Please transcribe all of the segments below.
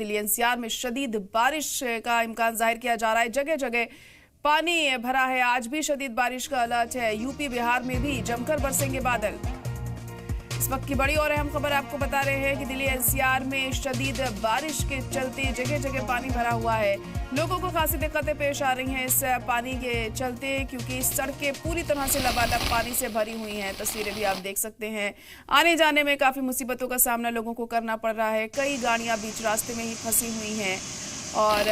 Delhi NCR में शदीद बारिश का इम्कान जाहिर किया जा रहा है। जगह जगह पानी भरा है। आज भी शदीद बारिश का अलर्ट है। यूपी बिहार में भी जमकर बरसेंगे बादल। इस वक्त की बड़ी और अहम खबर आपको बता रहे हैं कि दिल्ली एनसीआर में शदीद बारिश के चलते जगह जगह पानी भरा हुआ है। लोगों को खासी दिक्कतें पेश आ रही हैं इस पानी के चलते, क्योंकि सड़कें पूरी तरह से लबालब पानी से भरी हुई हैं। तस्वीरें भी आप देख सकते हैं। आने जाने में काफ़ी मुसीबतों का सामना लोगों को करना पड़ रहा है। कई गाड़ियां बीच रास्ते में ही फंसी हुई हैं और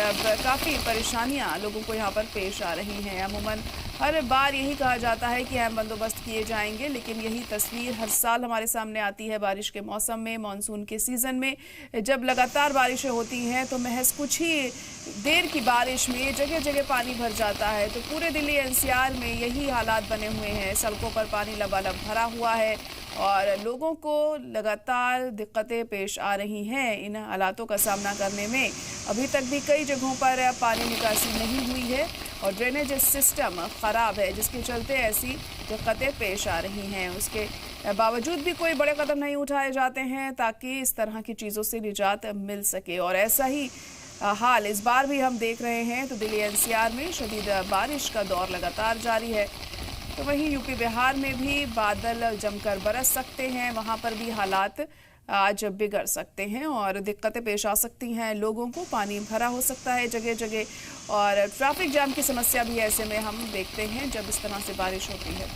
काफ़ी परेशानियां लोगों को यहाँ पर पेश आ रही हैं। अमूमन हर बार यही कहा जाता है कि अहम बंदोबस्त किए जाएंगे, लेकिन यही तस्वीर हर साल हमारे सामने आती है। बारिश के मौसम में, मानसून के सीज़न में जब लगातार बारिशें होती हैं तो महज कुछ ही देर की बारिश में जगह जगह पानी भर जाता है। तो पूरे दिल्ली एनसीआर में यही हालात बने हुए हैं। सड़कों पर पानी लबालब भरा हुआ है और लोगों को लगातार दिक्कतें पेश आ रही हैं इन हालातों का सामना करने में। अभी तक भी कई जगहों पर पानी निकासी नहीं हुई है और ड्रेनेज सिस्टम ख़राब है, जिसके चलते ऐसी दिक्कतें पेश आ रही हैं। उसके बावजूद भी कोई बड़े कदम नहीं उठाए जाते हैं ताकि इस तरह की चीज़ों से निजात मिल सके। और ऐसा ही हाल इस बार भी हम देख रहे हैं। तो दिल्ली एनसीआर में शदीद बारिश का दौर लगातार जारी है। तो वहीं यूपी बिहार में भी बादल जमकर बरस सकते हैं। वहां पर भी हालात आज बिगड़ सकते हैं और दिक्कतें पेश आ सकती हैं। लोगों को पानी भरा हो सकता है जगह जगह और ट्रैफिक जाम की समस्या भी ऐसे में हम देखते हैं जब इस तरह से बारिश होती है।